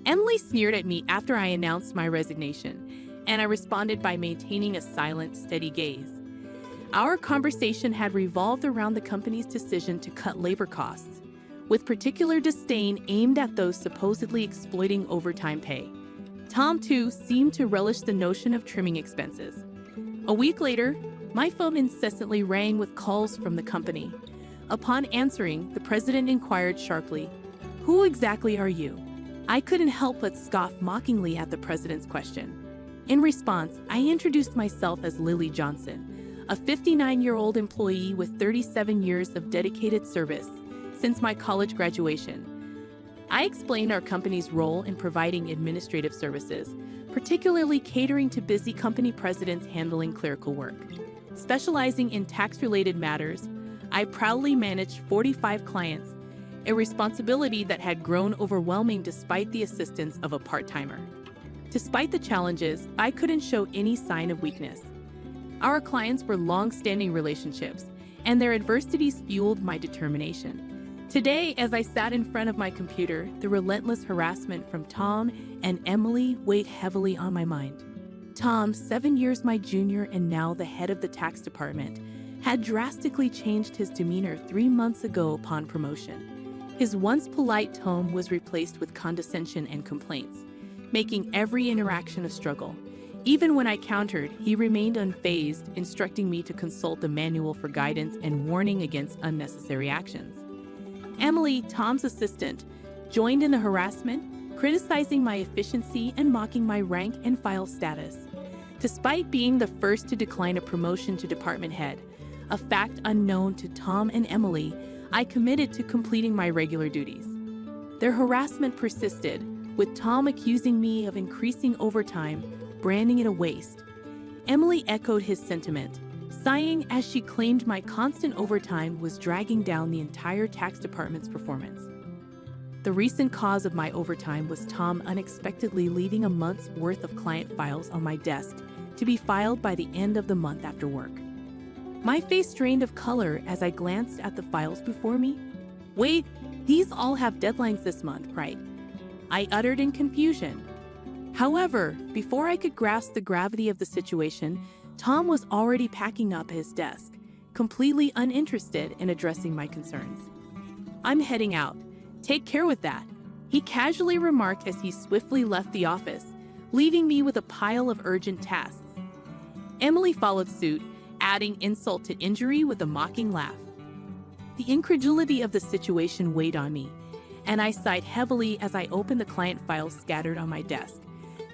Emily sneered at me after I announced my resignation, and I responded by maintaining a silent, steady gaze. Our conversation had revolved around the company's decision to cut labor costs, with particular disdain aimed at those supposedly exploiting overtime pay. Tom, too, seemed to relish the notion of trimming expenses. A week later, my phone incessantly rang with calls from the company. Upon answering, the president inquired sharply, "Who exactly are you?" I couldn't help but scoff mockingly at the president's question. In response, I introduced myself as Lily Johnson, a 59-year-old employee with 37 years of dedicated service since my college graduation. I explained our company's role in providing administrative services, particularly catering to busy company presidents handling clerical work. Specializing in tax-related matters, I proudly managed 45 clients, a responsibility that had grown overwhelming despite the assistance of a part-timer. Despite the challenges, I couldn't show any sign of weakness. Our clients were long-standing relationships, and their adversities fueled my determination. Today, as I sat in front of my computer, the relentless harassment from Tom and Emily weighed heavily on my mind. Tom, 7 years my junior and now the head of the tax department, had drastically changed his demeanor 3 months ago upon promotion. His once polite tone was replaced with condescension and complaints, making every interaction a struggle. Even when I countered, he remained unfazed, instructing me to consult the manual for guidance and warning against unnecessary actions. Emily, Tom's assistant, joined in the harassment, criticizing my efficiency and mocking my rank and file status. Despite being the first to decline a promotion to department head, a fact unknown to Tom and Emily, I committed to completing my regular duties. Their harassment persisted, with Tom accusing me of increasing overtime, branding it a waste. Emily echoed his sentiment, sighing as she claimed my constant overtime was dragging down the entire tax department's performance. The recent cause of my overtime was Tom unexpectedly leaving a month's worth of client files on my desk to be filed by the end of the month after work. My face drained of color as I glanced at the files before me. "Wait, these all have deadlines this month, right?" I uttered in confusion. However, before I could grasp the gravity of the situation, Tom was already packing up his desk, completely uninterested in addressing my concerns. "I'm heading out. Take care with that," he casually remarked as he swiftly left the office, leaving me with a pile of urgent tasks. Emily followed suit, adding insult to injury with a mocking laugh. The incredulity of the situation weighed on me, and I sighed heavily as I opened the client files scattered on my desk.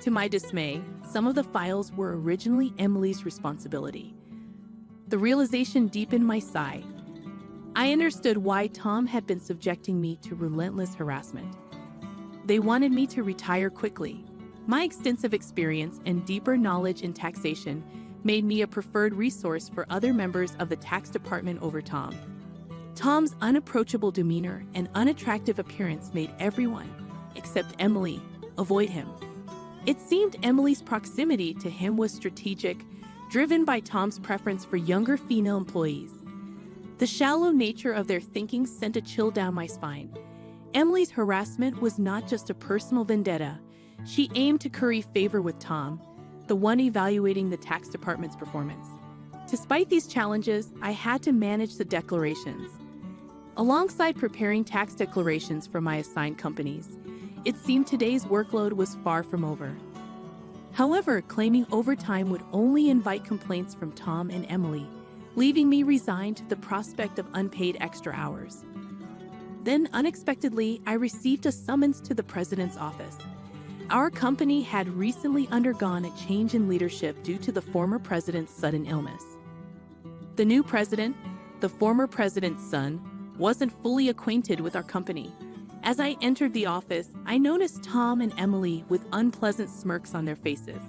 To my dismay, some of the files were originally Emily's responsibility. The realization deepened my sigh. I understood why Tom had been subjecting me to relentless harassment. They wanted me to retire quickly. My extensive experience and deeper knowledge in taxation made me a preferred resource for other members of the tax department over Tom. Tom's unapproachable demeanor and unattractive appearance made everyone, except Emily, avoid him. It seemed Emily's proximity to him was strategic, driven by Tom's preference for younger female employees. The shallow nature of their thinking sent a chill down my spine. Emily's harassment was not just a personal vendetta. She aimed to curry favor with Tom, the one evaluating the tax department's performance. Despite these challenges, I had to manage the declarations. Alongside preparing tax declarations for my assigned companies, it seemed today's workload was far from over. However, claiming overtime would only invite complaints from Tom and Emily, leaving me resigned to the prospect of unpaid extra hours. Then, unexpectedly, I received a summons to the president's office. Our company had recently undergone a change in leadership due to the former president's sudden illness. The new president, the former president's son, wasn't fully acquainted with our company. As I entered the office, I noticed Tom and Emily with unpleasant smirks on their faces.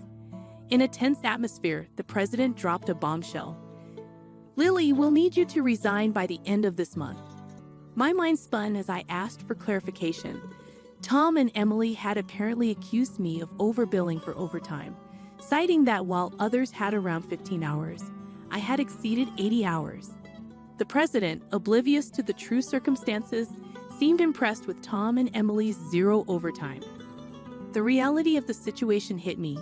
In a tense atmosphere, the president dropped a bombshell. "Lily, we'll need you to resign by the end of this month." My mind spun as I asked for clarification. Tom and Emily had apparently accused me of overbilling for overtime, citing that while others had around 15 hours, I had exceeded 80 hours. The president, oblivious to the true circumstances, seemed impressed with Tom and Emily's zero overtime. the reality of the situation hit me.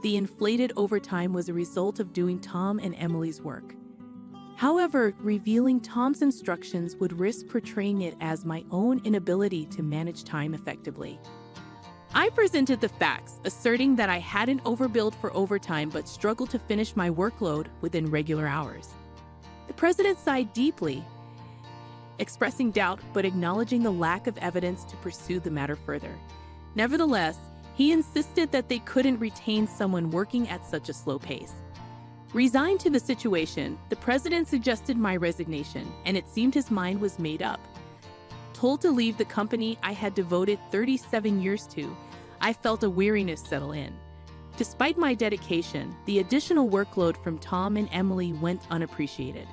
The inflated overtime was a result of doing Tom and Emily's work. However, revealing Tom's instructions would risk portraying it as my own inability to manage time effectively. I presented the facts, asserting that I hadn't overbilled for overtime but struggled to finish my workload within regular hours. The president sighed deeply, expressing doubt but acknowledging the lack of evidence to pursue the matter further. Nevertheless, he insisted that they couldn't retain someone working at such a slow pace. Resigned to the situation, the president suggested my resignation, and it seemed his mind was made up. Told to leave the company I had devoted 37 years to, I felt a weariness settle in. Despite my dedication, the additional workload from Tom and Emily went unappreciated.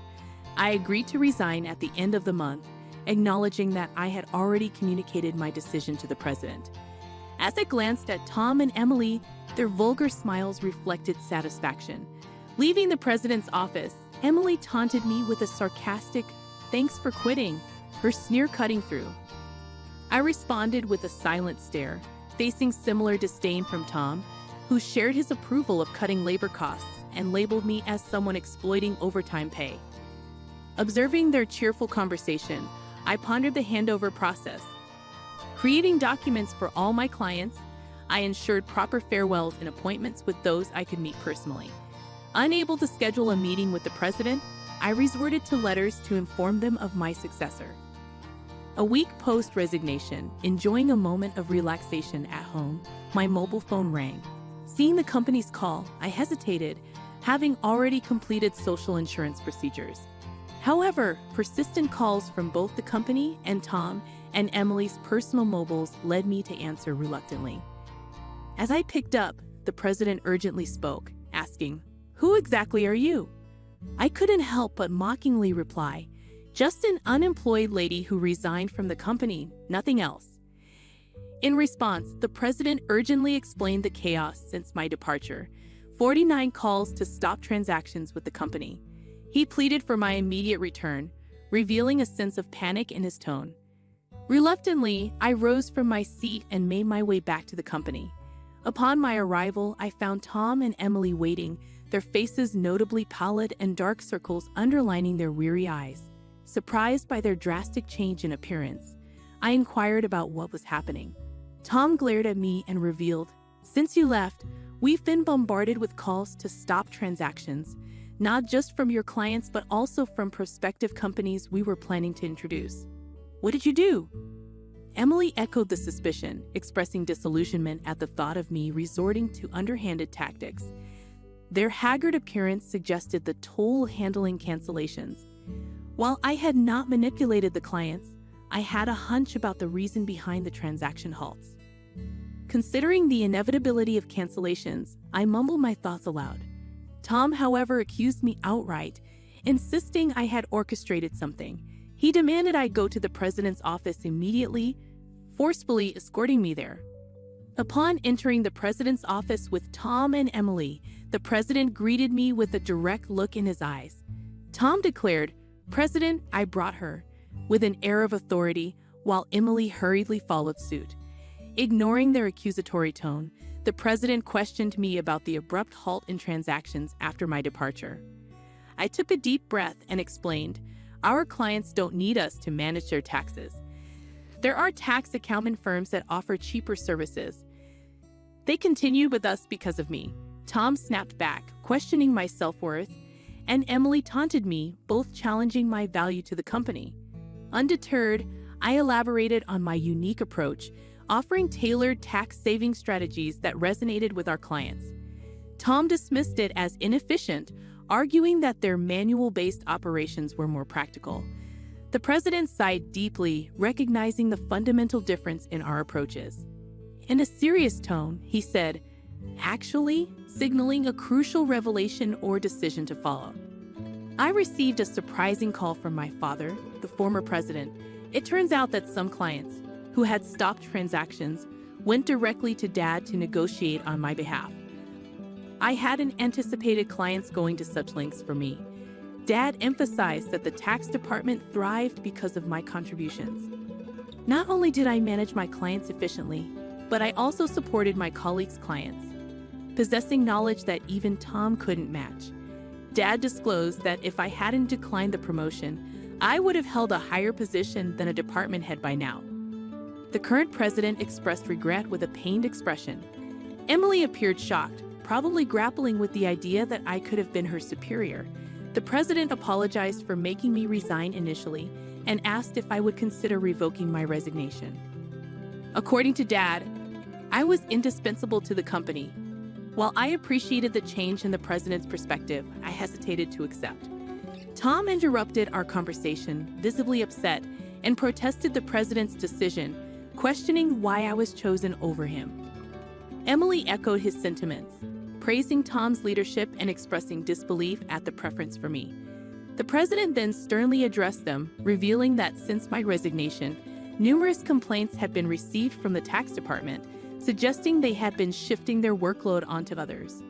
I agreed to resign at the end of the month, acknowledging that I had already communicated my decision to the president. As I glanced at Tom and Emily, their vulgar smiles reflected satisfaction. Leaving the president's office, Emily taunted me with a sarcastic, "Thanks for quitting," her sneer cutting through. I responded with a silent stare, facing similar disdain from Tom, who shared his approval of cutting labor costs and labeled me as someone exploiting overtime pay. Observing their cheerful conversation, I pondered the handover process. Creating documents for all my clients, I ensured proper farewells and appointments with those I could meet personally. Unable to schedule a meeting with the president, I resorted to letters to inform them of my successor. A week post-resignation, enjoying a moment of relaxation at home, my mobile phone rang. Seeing the company's call, I hesitated, having already completed social insurance procedures. However, persistent calls from both the company and Tom and Emily's personal mobiles led me to answer reluctantly. As I picked up, the president urgently spoke, asking, "Who exactly are you?" I couldn't help but mockingly reply, "Just an unemployed lady who resigned from the company, nothing else." In response, the president urgently explained the chaos since my departure, 49 calls to stop transactions with the company. He pleaded for my immediate return, revealing a sense of panic in his tone. Reluctantly, I rose from my seat and made my way back to the company. Upon my arrival, I found Tom and Emily waiting, their faces notably pallid and dark circles underlining their weary eyes. Surprised by their drastic change in appearance, I inquired about what was happening. Tom glared at me and revealed, "Since you left, we've been bombarded with calls to stop transactions, not just from your clients but also from prospective companies we were planning to introduce." "What did you do?" Emily echoed the suspicion, expressing disillusionment at the thought of me resorting to underhanded tactics. Their haggard appearance suggested the toll handling cancellations. While I had not manipulated the clients, I had a hunch about the reason behind the transaction halts. Considering the inevitability of cancellations, I mumbled my thoughts aloud. Tom, however, accused me outright, insisting I had orchestrated something. He demanded I go to the president's office immediately, forcefully escorting me there. Upon entering the president's office with Tom and Emily, the president greeted me with a direct look in his eyes. Tom declared, "President, I brought her," with an air of authority, while Emily hurriedly followed suit. Ignoring their accusatory tone, the president questioned me about the abrupt halt in transactions after my departure. I took a deep breath and explained, "Our clients don't need us to manage their taxes. There are tax accountant firms that offer cheaper services. They continued with us because of me." Tom snapped back, questioning my self-worth, and Emily taunted me, both challenging my value to the company. Undeterred, I elaborated on my unique approach, offering tailored tax-saving strategies that resonated with our clients. Tom dismissed it as inefficient, arguing that their manual-based operations were more practical. The president sighed deeply, recognizing the fundamental difference in our approaches. In a serious tone, he said, "Actually," signaling a crucial revelation or decision to follow. I received a surprising call from my father, the former president. It turns out that some clients, who had stopped transactions, went directly to Dad to negotiate on my behalf. I hadn't anticipated clients going to such lengths for me. Dad emphasized that the tax department thrived because of my contributions. Not only did I manage my clients efficiently, but I also supported my colleagues' clients, possessing knowledge that even Tom couldn't match. Dad disclosed that if I hadn't declined the promotion, I would have held a higher position than a department head by now. The current president expressed regret with a pained expression. Emily appeared shocked, probably grappling with the idea that I could have been her superior. The president apologized for making me resign initially and asked if I would consider revoking my resignation. According to Dad, I was indispensable to the company. While I appreciated the change in the president's perspective, I hesitated to accept. Tom interrupted our conversation, visibly upset, and protested the president's decision, questioning why I was chosen over him. Emily echoed his sentiments, praising Tom's leadership and expressing disbelief at the preference for me. The president then sternly addressed them, revealing that since my resignation, numerous complaints had been received from the tax department, suggesting they had been shifting their workload onto others.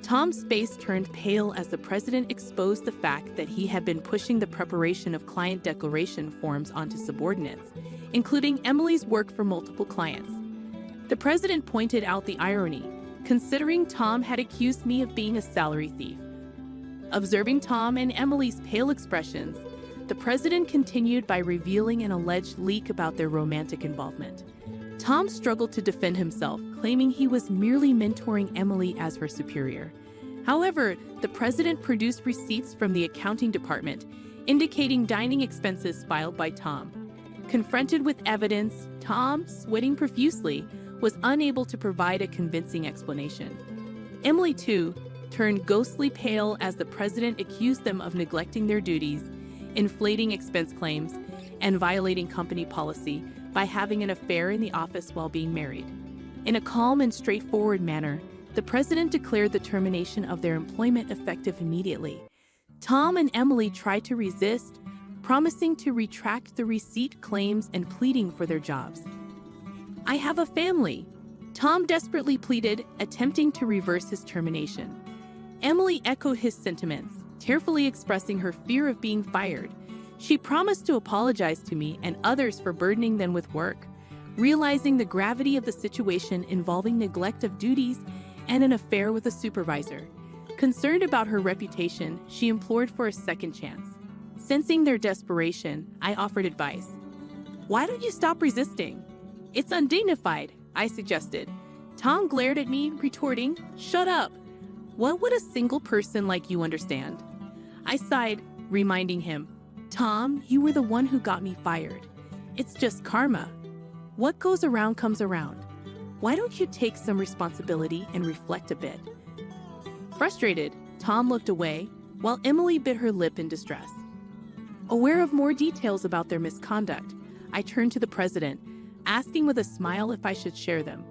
Tom's face turned pale as the president exposed the fact that he had been pushing the preparation of client declaration forms onto subordinates, including Emily's work for multiple clients. The president pointed out the irony, considering Tom had accused me of being a salary thief. Observing Tom and Emily's pale expressions, the president continued by revealing an alleged leak about their romantic involvement. Tom struggled to defend himself, claiming he was merely mentoring Emily as her superior. However, the president produced receipts from the accounting department, indicating dining expenses filed by Tom. Confronted with evidence, Tom, sweating profusely, was unable to provide a convincing explanation. Emily, too, turned ghostly pale as the president accused them of neglecting their duties, inflating expense claims, and violating company policy by having an affair in the office while being married. In a calm and straightforward manner, the president declared the termination of their employment effective immediately. Tom and Emily tried to resist, promising to retract the receipt claims and pleading for their jobs. "I have a family," Tom desperately pleaded, attempting to reverse his termination. Emily echoed his sentiments, tearfully expressing her fear of being fired. She promised to apologize to me and others for burdening them with work, realizing the gravity of the situation involving neglect of duties and an affair with a supervisor. Concerned about her reputation, she implored for a second chance. Sensing their desperation, I offered advice. "Why don't you stop resisting? It's undignified," I suggested. Tom glared at me, retorting, "Shut up. What would a single person like you understand?" I sighed, reminding him, "Tom, you were the one who got me fired. It's just karma. What goes around comes around. Why don't you take some responsibility and reflect a bit?" Frustrated, Tom looked away, while Emily bit her lip in distress. Aware of more details about their misconduct, I turned to the president, asking with a smile if I should share them.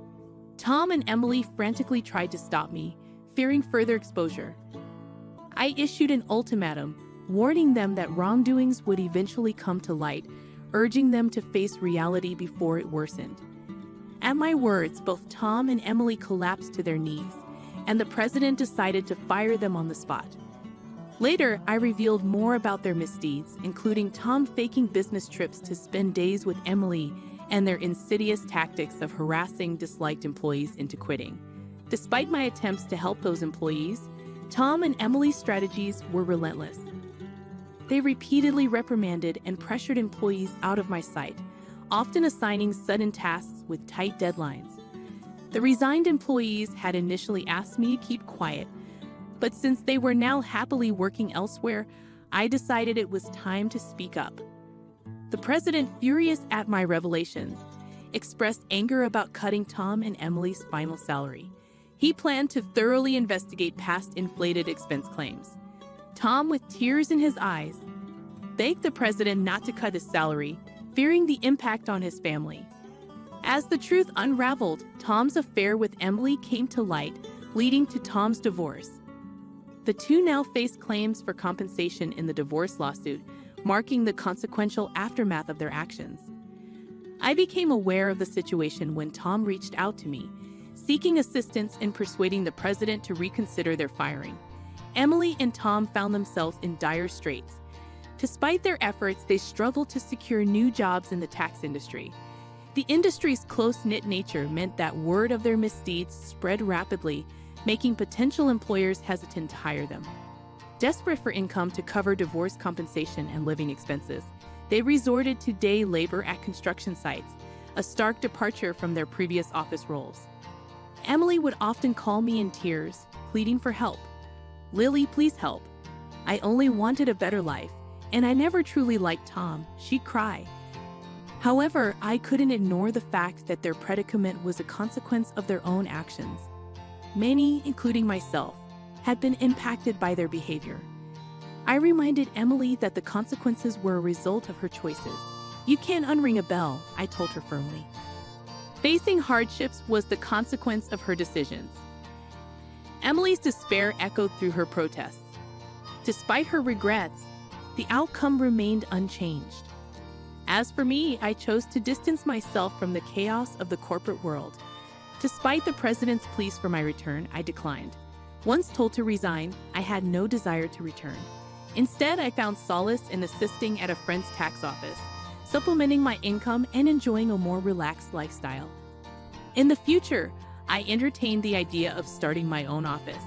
Tom and Emily frantically tried to stop me, fearing further exposure. I issued an ultimatum, warning them that wrongdoings would eventually come to light, urging them to face reality before it worsened. At my words, both Tom and Emily collapsed to their knees, and the president decided to fire them on the spot. Later, I revealed more about their misdeeds, including Tom faking business trips to spend days with Emily and their insidious tactics of harassing disliked employees into quitting. Despite my attempts to help those employees, Tom and Emily's strategies were relentless. They repeatedly reprimanded and pressured employees out of my sight, often assigning sudden tasks with tight deadlines. The resigned employees had initially asked me to keep quiet, but since they were now happily working elsewhere, I decided it was time to speak up. The president, furious at my revelations, expressed anger about cutting Tom and Emily's final salary. He planned to thoroughly investigate past inflated expense claims. Tom, with tears in his eyes, begged the president not to cut his salary, fearing the impact on his family. As the truth unraveled, Tom's affair with Emily came to light, leading to Tom's divorce. The two now face claims for compensation in the divorce lawsuit, marking the consequential aftermath of their actions. I became aware of the situation when Tom reached out to me, seeking assistance in persuading the president to reconsider their firing. Emily and Tom found themselves in dire straits. Despite their efforts, they struggled to secure new jobs in the tax industry. The industry's close-knit nature meant that word of their misdeeds spread rapidly, making potential employers hesitant to hire them. Desperate for income to cover divorce compensation and living expenses, they resorted to day labor at construction sites, a stark departure from their previous office roles. Emily would often call me in tears, pleading for help. "Lily, please help. I only wanted a better life, and I never truly liked Tom," she'd cry. However, I couldn't ignore the fact that their predicament was a consequence of their own actions. Many, including myself, had been impacted by their behavior. I reminded Emily that the consequences were a result of her choices. "You can't unring a bell," I told her firmly. Facing hardships was the consequence of her decisions. Emily's despair echoed through her protests. Despite her regrets, the outcome remained unchanged. As for me, I chose to distance myself from the chaos of the corporate world. Despite the president's pleas for my return, I declined. Once told to resign, I had no desire to return. Instead, I found solace in assisting at a friend's tax office, supplementing my income and enjoying a more relaxed lifestyle. In the future, I entertained the idea of starting my own office,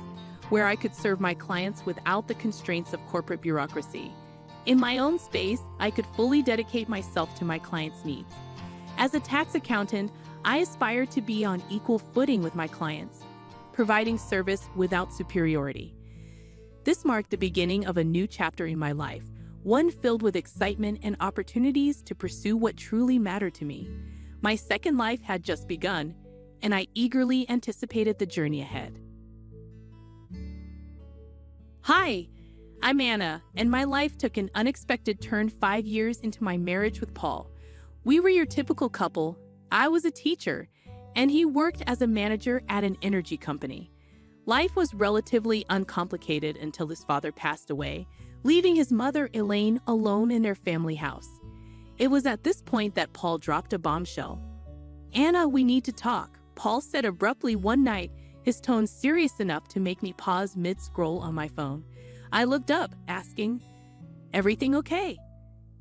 where I could serve my clients without the constraints of corporate bureaucracy. In my own space, I could fully dedicate myself to my clients' needs. As a tax accountant, I aspired to be on equal footing with my clients, providing service without superiority. This marked the beginning of a new chapter in my life, one filled with excitement and opportunities to pursue what truly mattered to me. My second life had just begun, and I eagerly anticipated the journey ahead. Hi, I'm Anna, and my life took an unexpected turn 5 years into my marriage with Paul. We were your typical couple. I was a teacher, and he worked as a manager at an energy company. Life was relatively uncomplicated until his father passed away, leaving his mother, Elaine, alone in their family house. It was at this point that Paul dropped a bombshell. "Anna, we need to talk," Paul said abruptly one night, his tone serious enough to make me pause mid-scroll on my phone. I looked up, asking, "Everything okay?"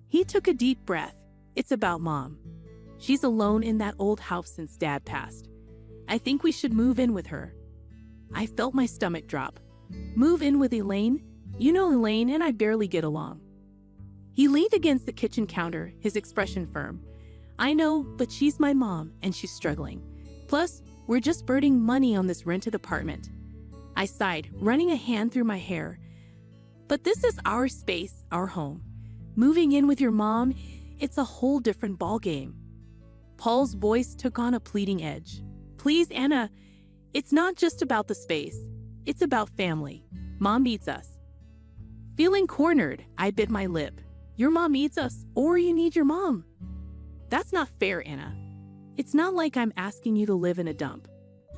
He took a deep breath. "It's about Mom. She's alone in that old house since Dad passed. I think we should move in with her." I felt my stomach drop. "Move in with Elaine? You know Elaine and I barely get along." He leaned against the kitchen counter, his expression firm. "I know, but she's my mom and she's struggling. Plus, we're just burning money on this rented apartment." I sighed, running a hand through my hair. "But this is our space, our home. Moving in with your mom, it's a whole different ballgame." Paul's voice took on a pleading edge. "Please, Anna, it's not just about the space. It's about family. Mom needs us." Feeling cornered, I bit my lip. "Your mom needs us, or you need your mom." "That's not fair, Anna. It's not like I'm asking you to live in a dump.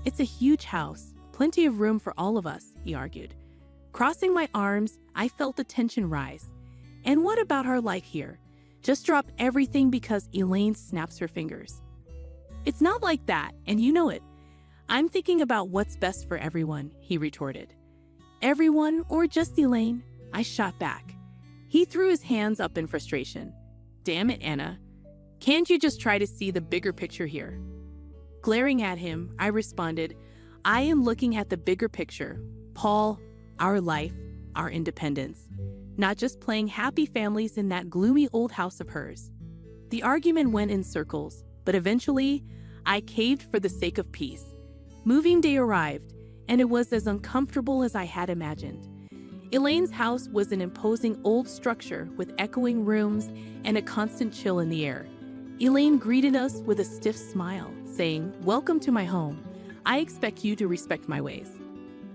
It's a huge house, plenty of room for all of us," he argued. Crossing my arms, I felt the tension rise. "And what about our life here? Just drop everything because Elaine snaps her fingers." "It's not like that, and you know it. I'm thinking about what's best for everyone," he retorted. "Everyone or just Elaine?" I shot back. He threw his hands up in frustration. "Damn it, Anna. Can't you just try to see the bigger picture here?" Glaring at him, I responded, "I am looking at the bigger picture. Paul, our life, our independence. Not just playing happy families in that gloomy old house of hers." The argument went in circles, but eventually, I caved for the sake of peace. Moving day arrived, and it was as uncomfortable as I had imagined. Elaine's house was an imposing old structure with echoing rooms and a constant chill in the air. Elaine greeted us with a stiff smile, saying, "Welcome to my home. I expect you to respect my ways."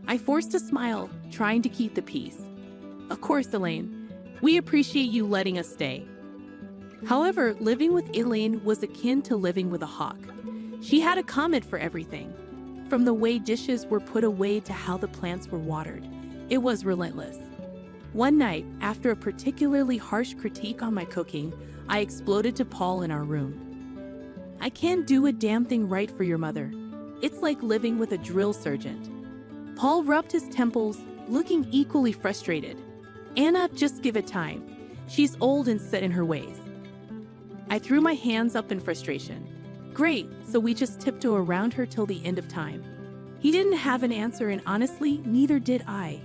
I forced a smile, trying to keep the peace. "Of course, Elaine. We appreciate you letting us stay." However, living with Elaine was akin to living with a hawk. She had a comment for everything. From the way dishes were put away to how the plants were watered. It was relentless. One night, after a particularly harsh critique on my cooking, I exploded to Paul in our room. "I can't do a damn thing right for your mother. It's like living with a drill sergeant." Paul rubbed his temples, looking equally frustrated. "Anna, just give it time. She's old and set in her ways." I threw my hands up in frustration. Great, so we just tiptoe around her till the end of time. He didn't have an answer, and honestly, neither did I.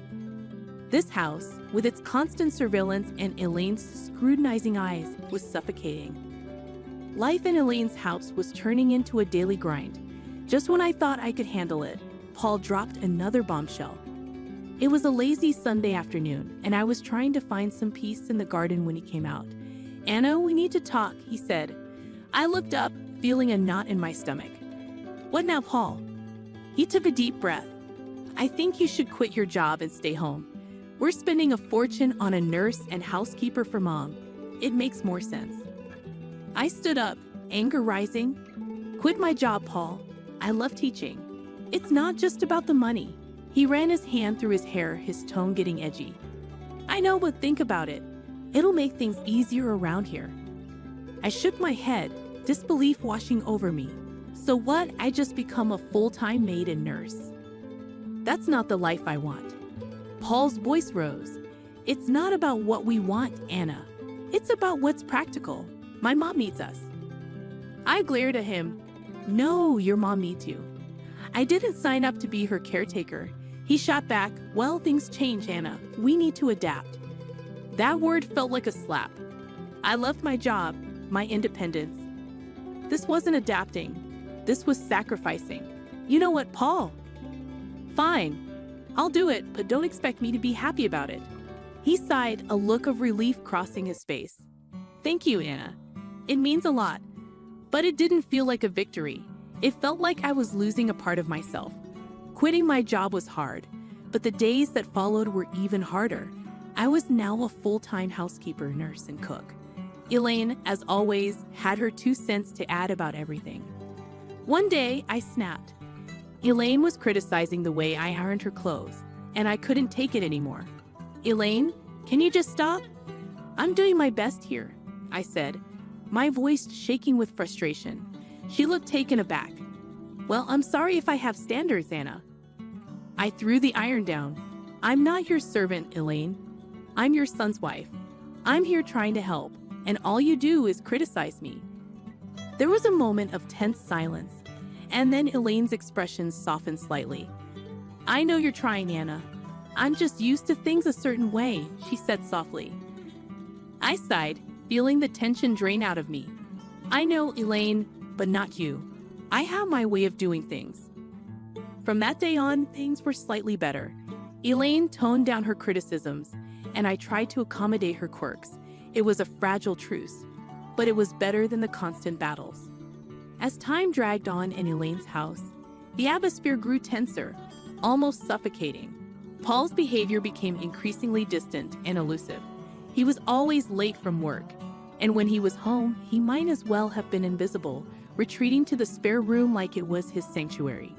This house, with its constant surveillance and Elaine's scrutinizing eyes, was suffocating. Life in Elaine's house was turning into a daily grind. Just when I thought I could handle it, Paul dropped another bombshell. It was a lazy Sunday afternoon, and I was trying to find some peace in the garden when he came out. "Anna, we need to talk," he said. I looked up, feeling a knot in my stomach. "What now, Paul?" He took a deep breath. "I think you should quit your job and stay home. We're spending a fortune on a nurse and housekeeper for Mom. It makes more sense." I stood up, anger rising. "Quit my job, Paul. I love teaching. It's not just about the money." He ran his hand through his hair, his tone getting edgy. "I know, but think about it. It'll make things easier around here." I shook my head, disbelief washing over me. So what? I just become a full-time maid and nurse? That's not the life I want. Paul's voice rose. "It's not about what we want, Anna. It's about what's practical. My mom needs us." I glared at him. "No, your mom needs you. I didn't sign up to be her caretaker." He shot back, "Well, things change, Anna. We need to adapt." That word felt like a slap. I loved my job, my independence. This wasn't adapting. This was sacrificing. "You know what, Paul? Fine. I'll do it, but don't expect me to be happy about it." He sighed, a look of relief crossing his face. "Thank you, Anna. It means a lot." But it didn't feel like a victory. It felt like I was losing a part of myself. Quitting my job was hard, but the days that followed were even harder. I was now a full-time housekeeper, nurse, and cook. Elaine, as always, had her 2 cents to add about everything. One day, I snapped. Elaine was criticizing the way I ironed her clothes, and I couldn't take it anymore. "Elaine, can you just stop?" "I'm doing my best here," I said, my voice shaking with frustration. She looked taken aback. "Well, I'm sorry if I have standards, Anna." I threw the iron down. "I'm not your servant, Elaine. I'm your son's wife. I'm here trying to help, and all you do is criticize me." There was a moment of tense silence, and then Elaine's expression softened slightly. "I know you're trying, Anna. I'm just used to things a certain way," she said softly. I sighed, feeling the tension drain out of me. "I know, Elaine, but not you. I have my way of doing things." From that day on, things were slightly better. Elaine toned down her criticisms, and I tried to accommodate her quirks. It was a fragile truce, but it was better than the constant battles. As time dragged on in Elaine's house, the atmosphere grew tenser, almost suffocating. Paul's behavior became increasingly distant and elusive. He was always late from work, and when he was home, he might as well have been invisible, retreating to the spare room like it was his sanctuary.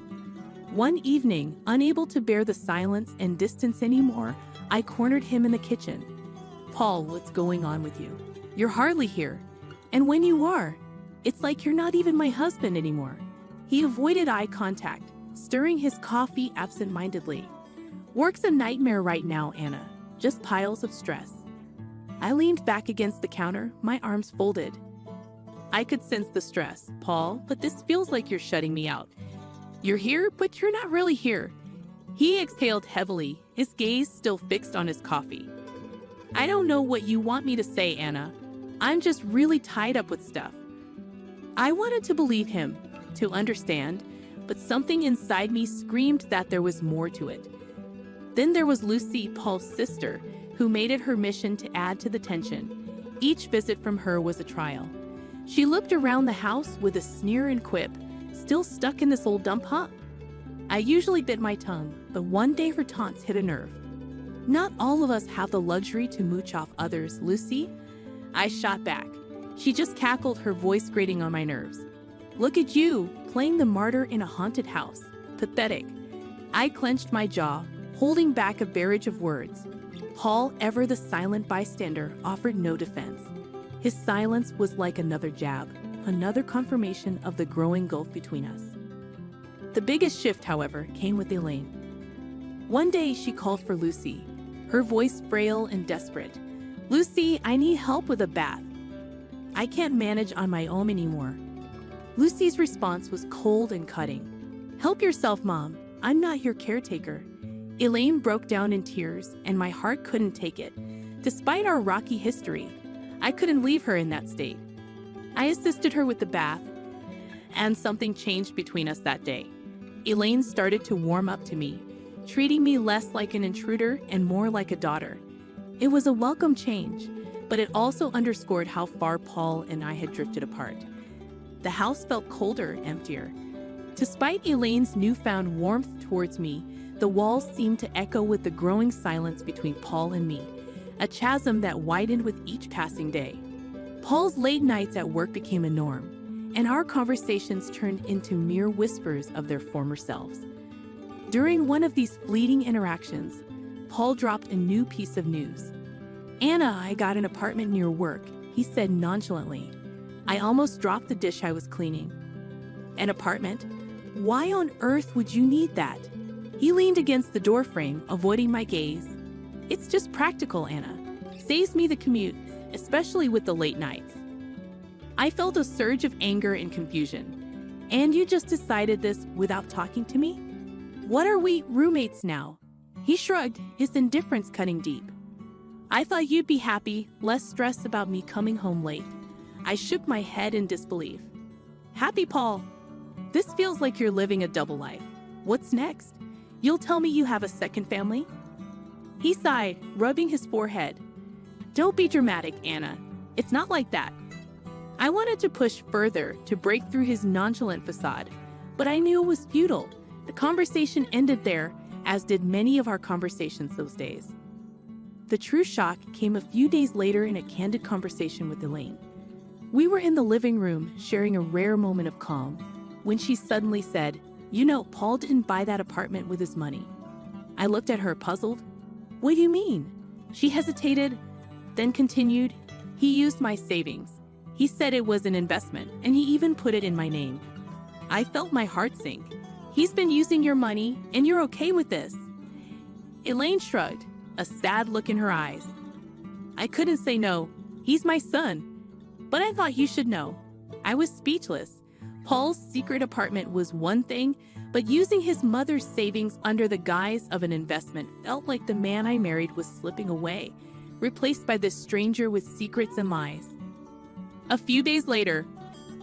One evening, unable to bear the silence and distance anymore, I cornered him in the kitchen. "Paul, what's going on with you? You're hardly here. And when you are, it's like you're not even my husband anymore." He avoided eye contact, stirring his coffee absent-mindedly. "Work's a nightmare right now, Anna. Just piles of stress." I leaned back against the counter, my arms folded. "I could sense the stress, Paul, but this feels like you're shutting me out. You're here, but you're not really here." He exhaled heavily, his gaze still fixed on his coffee. "I don't know what you want me to say, Anna. I'm just really tied up with stuff." I wanted to believe him, to understand, but something inside me screamed that there was more to it. Then there was Lucy, Paul's sister, who made it her mission to add to the tension. Each visit from her was a trial. She looked around the house with a sneer and quip. "Still stuck in this old dump, huh?" I usually bit my tongue, but one day her taunts hit a nerve. "Not all of us have the luxury to mooch off others, Lucy." I shot back. She just cackled, her voice grating on my nerves. "Look at you, playing the martyr in a haunted house. Pathetic." I clenched my jaw, holding back a barrage of words. Paul, ever the silent bystander, offered no defense. His silence was like another jab, another confirmation of the growing gulf between us. The biggest shift, however, came with Elaine. One day she called for Lucy, her voice frail and desperate. "Lucy, I need help with a bath. I can't manage on my own anymore." Lucy's response was cold and cutting. "Help yourself, Mom. I'm not your caretaker." Elaine broke down in tears, and my heart couldn't take it. Despite our rocky history, I couldn't leave her in that state. I assisted her with the bath, and something changed between us that day. Elaine started to warm up to me, treating me less like an intruder and more like a daughter. It was a welcome change, but it also underscored how far Paul and I had drifted apart. The house felt colder, emptier. Despite Elaine's newfound warmth towards me, the walls seemed to echo with the growing silence between Paul and me, a chasm that widened with each passing day. Paul's late nights at work became a norm, and our conversations turned into mere whispers of their former selves. During one of these fleeting interactions, Paul dropped a new piece of news. "Anna, I got an apartment near work," he said nonchalantly. I almost dropped the dish I was cleaning. "An apartment? Why on earth would you need that?" He leaned against the doorframe, avoiding my gaze. "It's just practical, Anna. Saves me the commute, especially with the late nights." I felt a surge of anger and confusion. "And you just decided this without talking to me? What are we, roommates now?" He shrugged, his indifference cutting deep. "I thought you'd be happy, less stressed about me coming home late." I shook my head in disbelief. "Happy, Paul? This feels like you're living a double life. What's next? You'll tell me you have a second family?" He sighed, rubbing his forehead. "Don't be dramatic, Anna. It's not like that." I wanted to push further to break through his nonchalant facade, but I knew it was futile. The conversation ended there, as did many of our conversations those days. The true shock came a few days later in a candid conversation with Elaine. We were in the living room, sharing a rare moment of calm, when she suddenly said, "You know, Paul didn't buy that apartment with his money." I looked at her, puzzled. "What do you mean?" She hesitated, then continued, "He used my savings. He said it was an investment, and he even put it in my name." I felt my heart sink. "He's been using your money, and you're okay with this?" Elaine shrugged, a sad look in her eyes. "I couldn't say no. He's my son. But I thought you should know." I was speechless. Paul's secret apartment was one thing, but using his mother's savings under the guise of an investment felt like the man I married was slipping away, replaced by this stranger with secrets and lies. A few days later,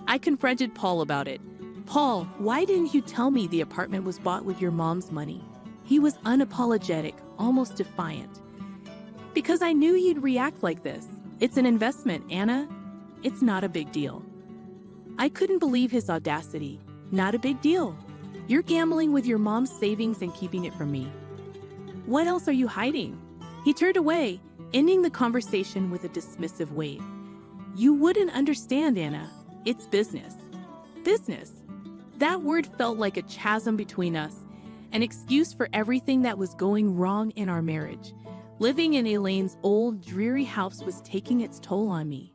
I confronted Paul about it. "Paul, why didn't you tell me the apartment was bought with your mom's money?" He was unapologetic, almost defiant. "Because I knew you'd react like this. It's an investment, Anna. It's not a big deal." I couldn't believe his audacity. "Not a big deal. You're gambling with your mom's savings and keeping it from me. What else are you hiding?" He turned away, ending the conversation with a dismissive wave. "You wouldn't understand, Anna. It's business." Business. That word felt like a chasm between us, an excuse for everything that was going wrong in our marriage. Living in Elaine's old, dreary house was taking its toll on me.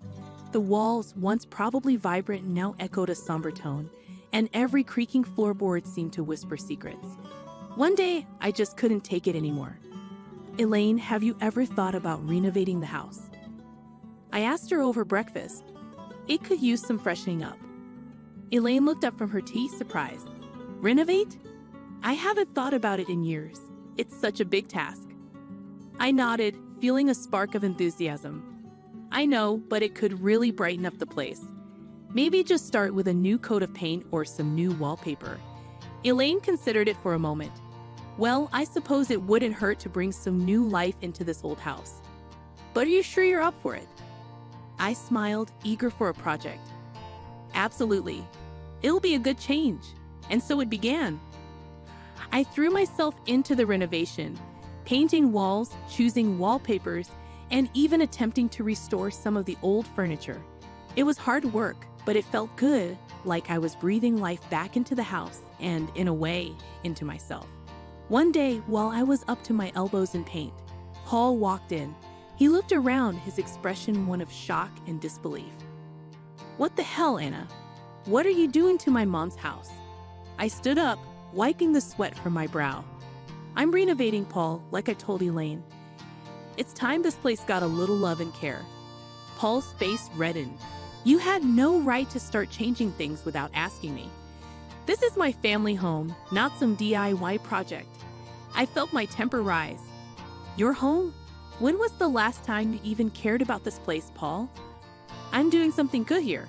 The walls, once probably vibrant, now echoed a somber tone, and every creaking floorboard seemed to whisper secrets. One day, I just couldn't take it anymore. "Elaine, have you ever thought about renovating the house?" I asked her over breakfast. It could use some freshening up. Elaine looked up from her tea, surprised. "Renovate? I haven't thought about it in years. It's such a big task." I nodded, feeling a spark of enthusiasm. "I know, but it could really brighten up the place. Maybe just start with a new coat of paint or some new wallpaper." Elaine considered it for a moment. "Well, I suppose it wouldn't hurt to bring some new life into this old house. But are you sure you're up for it?" I smiled, eager for a project. "Absolutely. It'll be a good change." And so it began. I threw myself into the renovation, painting walls, choosing wallpapers, and even attempting to restore some of the old furniture. It was hard work, but it felt good, like I was breathing life back into the house and, in a way, into myself. One day, while I was up to my elbows in paint, Paul walked in. He looked around, his expression one of shock and disbelief. "What the hell, Anna? What are you doing to my mom's house?" I stood up, wiping the sweat from my brow. "I'm renovating, Paul, like I told Elaine. It's time this place got a little love and care." Paul's face reddened. You had no right to start changing things without asking me. This is my family home, not some DIY project. I felt my temper rise. Your home? When was the last time you even cared about this place, Paul? I'm doing something good here.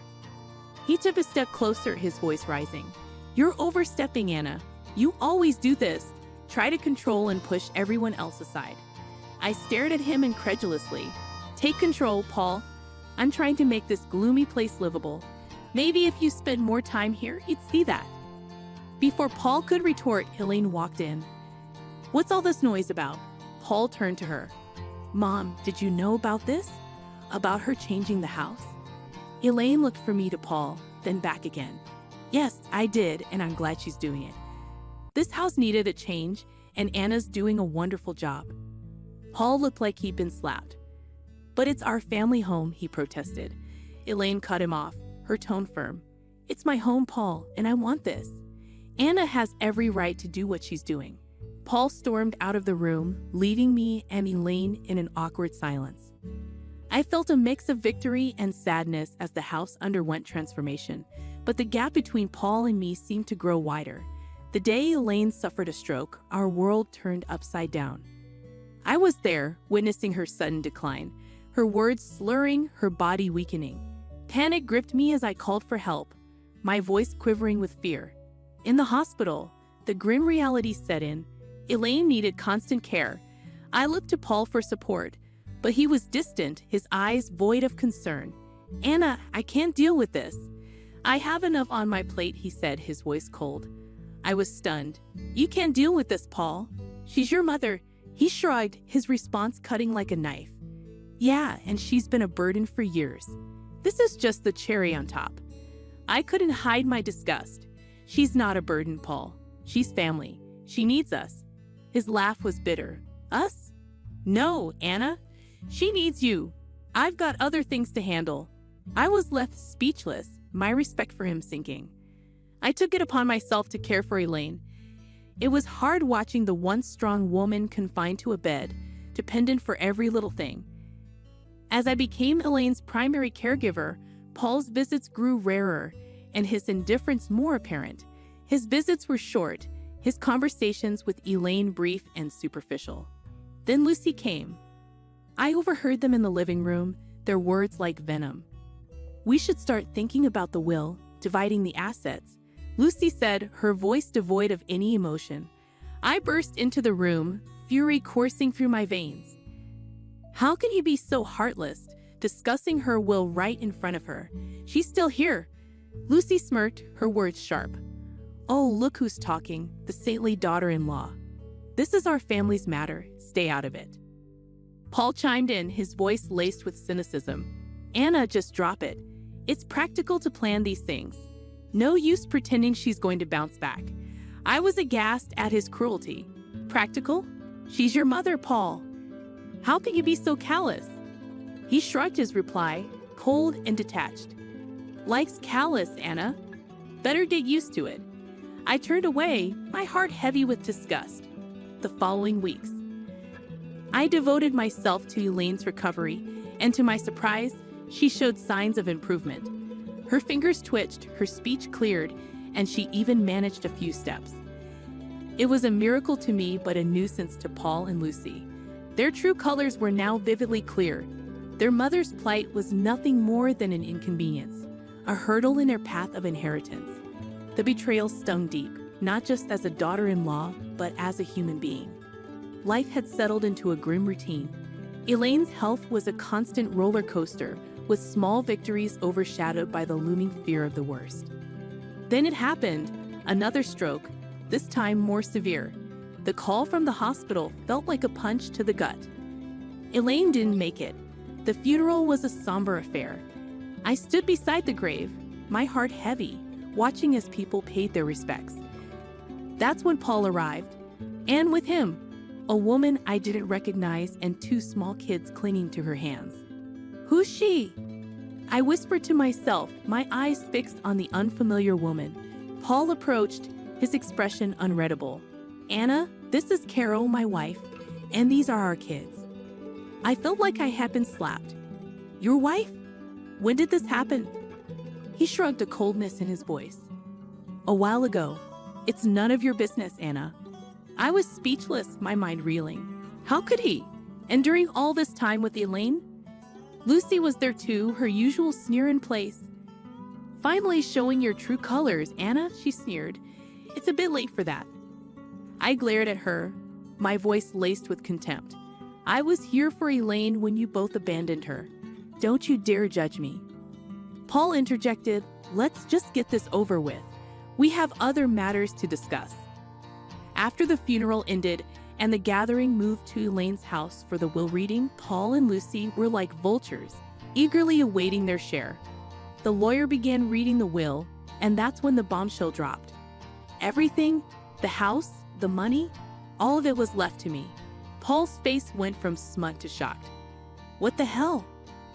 He took a step closer, his voice rising. You're overstepping, Anna. You always do this. Try to control and push everyone else aside. I stared at him incredulously. Take control, Paul. I'm trying to make this gloomy place livable. Maybe if you spent more time here, you'd see that. Before Paul could retort, Elaine walked in. What's all this noise about? Paul turned to her. Mom, did you know about this? About her changing the house? Elaine looked from me to Paul, then back again. Yes, I did, and I'm glad she's doing it. This house needed a change, and Anna's doing a wonderful job. Paul looked like he'd been slapped. But it's our family home, he protested. Elaine cut him off, her tone firm. It's my home, Paul, and I want this. Anna has every right to do what she's doing. Paul stormed out of the room, leaving me and Elaine in an awkward silence. I felt a mix of victory and sadness as the house underwent transformation, but the gap between Paul and me seemed to grow wider. The day Elaine suffered a stroke, our world turned upside down. I was there, witnessing her sudden decline, her words slurring, her body weakening. Panic gripped me as I called for help, my voice quivering with fear. In the hospital, the grim reality set in. Elaine needed constant care. I looked to Paul for support, but he was distant, his eyes void of concern. Anna, I can't deal with this. I have enough on my plate, he said, his voice cold. I was stunned. You can't deal with this, Paul. She's your mother. He shrugged, his response cutting like a knife. Yeah, and she's been a burden for years. This is just the cherry on top. I couldn't hide my disgust. She's not a burden, Paul. She's family. She needs us. His laugh was bitter. Us? No, Anna. She needs you. I've got other things to handle. I was left speechless, my respect for him sinking. I took it upon myself to care for Elaine. It was hard watching the once strong woman confined to a bed, dependent for every little thing. As I became Elaine's primary caregiver, Paul's visits grew rarer and his indifference more apparent. His visits were short, his conversations with Elaine brief and superficial. Then Lucy came. I overheard them in the living room, their words like venom. We should start thinking about the will, dividing the assets, Lucy said, her voice devoid of any emotion. I burst into the room, fury coursing through my veins. How can he be so heartless, discussing her will right in front of her? She's still here. Lucy smirked, her words sharp. Oh, look who's talking, the saintly daughter-in-law. This is our family's matter, stay out of it. Paul chimed in, his voice laced with cynicism. Anna, just drop it. It's practical to plan these things. No use pretending she's going to bounce back. I was aghast at his cruelty. Practical? She's your mother, Paul. How can you be so callous? He shrugged his reply, cold and detached. Life's callous, Anna. Better get used to it. I turned away, my heart heavy with disgust. The following weeks, I devoted myself to Elaine's recovery, and to my surprise, she showed signs of improvement. Her fingers twitched, her speech cleared, and she even managed a few steps. It was a miracle to me, but a nuisance to Paul and Lucy. Their true colors were now vividly clear. Their mother's plight was nothing more than an inconvenience, a hurdle in their path of inheritance. The betrayal stung deep, not just as a daughter-in-law, but as a human being. Life had settled into a grim routine. Elaine's health was a constant roller coaster, with small victories overshadowed by the looming fear of the worst. Then it happened, another stroke, this time more severe. The call from the hospital felt like a punch to the gut. Elaine didn't make it. The funeral was a somber affair. I stood beside the grave, my heart heavy, watching as people paid their respects. That's when Paul arrived, and with him, a woman I didn't recognize and two small kids clinging to her hands. Who's she? I whispered to myself, my eyes fixed on the unfamiliar woman. Paul approached, his expression unreadable. Anna, this is Carol, my wife, and these are our kids. I felt like I had been slapped. Your wife? When did this happen? He shrugged, a coldness in his voice. A while ago. It's none of your business, Anna. I was speechless, my mind reeling. How could he? And during all this time with Elaine? Lucy was there too, her usual sneer in place. Finally showing your true colors, Anna, she sneered. It's a bit late for that. I glared at her, my voice laced with contempt. I was here for Elaine when you both abandoned her. Don't you dare judge me. Paul interjected, let's just get this over with. We have other matters to discuss. After the funeral ended and the gathering moved to Elaine's house for the will reading, Paul and Lucy were like vultures, eagerly awaiting their share. The lawyer began reading the will, and that's when the bombshell dropped. Everything, the house, the money, all of it was left to me. Paul's face went from smut to shocked. What the hell?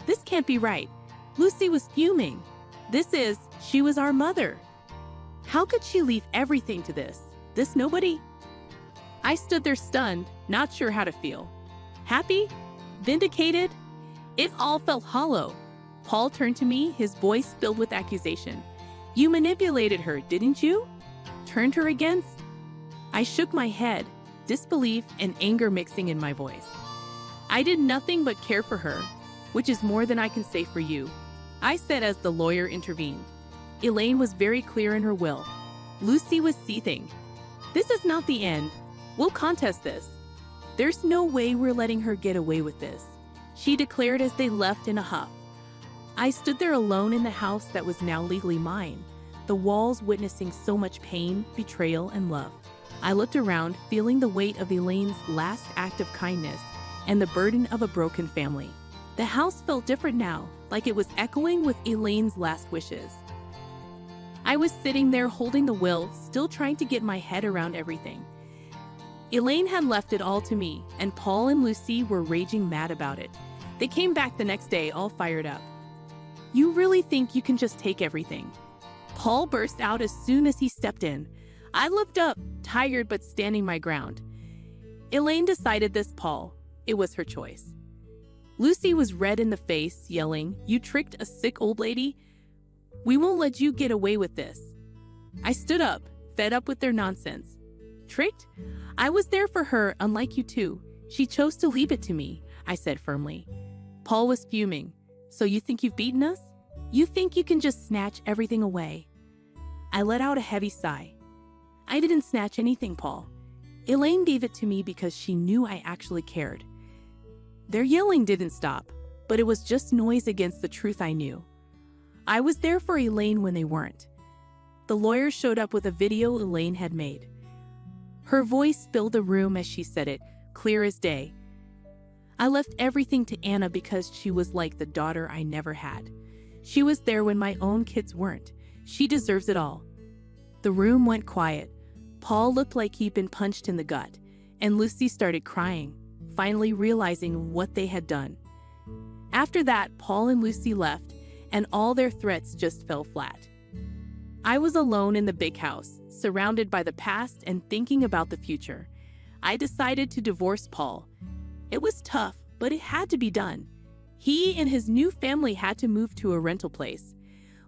This can't be right. Lucy was fuming. She was our mother. How could she leave everything to this nobody? I stood there stunned, not sure how to feel. Happy? Vindicated? It all felt hollow. Paul turned to me, his voice filled with accusation. You manipulated her, didn't you? Turned her against? I shook my head, disbelief and anger mixing in my voice. I did nothing but care for her, which is more than I can say for you, I said as the lawyer intervened. Elaine was very clear in her will. Lucy was seething. This is not the end. We'll contest this. There's no way we're letting her get away with this, she declared as they left in a huff. I stood there alone in the house that was now legally mine, the walls witnessing so much pain, betrayal, and love. I looked around, feeling the weight of Elaine's last act of kindness and the burden of a broken family. The house felt different now, like it was echoing with Elaine's last wishes. I was sitting there holding the will, still trying to get my head around everything. Elaine had left it all to me, and Paul and Lucy were raging mad about it. They came back the next day all fired up. You really think you can just take everything? Paul burst out as soon as he stepped in. I looked up, tired but standing my ground. Elaine decided this, Paul. It was her choice. Lucy was red in the face, yelling, You tricked a sick old lady? We won't let you get away with this. I stood up, fed up with their nonsense. Tricked? I was there for her, unlike you two. She chose to leave it to me, I said firmly. Paul was fuming. So you think you've beaten us? You think you can just snatch everything away? I let out a heavy sigh. I didn't snatch anything, Paul. Elaine gave it to me because she knew I actually cared. Their yelling didn't stop, but it was just noise against the truth I knew. I was there for Elaine when they weren't. The lawyer showed up with a video Elaine had made. Her voice filled the room as she said it, clear as day. I left everything to Anna because she was like the daughter I never had. She was there when my own kids weren't. She deserves it all. The room went quiet. Paul looked like he'd been punched in the gut, and Lucy started crying, finally realizing what they had done. After that, Paul and Lucy left, and all their threats just fell flat. I was alone in the big house, surrounded by the past and thinking about the future. I decided to divorce Paul. It was tough, but it had to be done. He and his new family had to move to a rental place.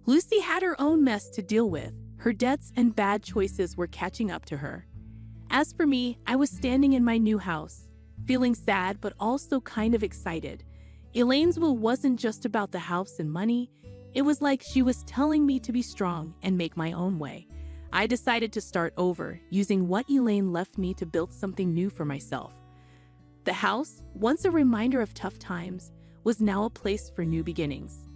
Lucy had her own mess to deal with. Her debts and bad choices were catching up to her. As for me, I was standing in my new house, feeling sad but also kind of excited. Elaine's will wasn't just about the house and money. It was like she was telling me to be strong and make my own way. I decided to start over, using what Elaine left me to build something new for myself. The house, once a reminder of tough times, was now a place for new beginnings.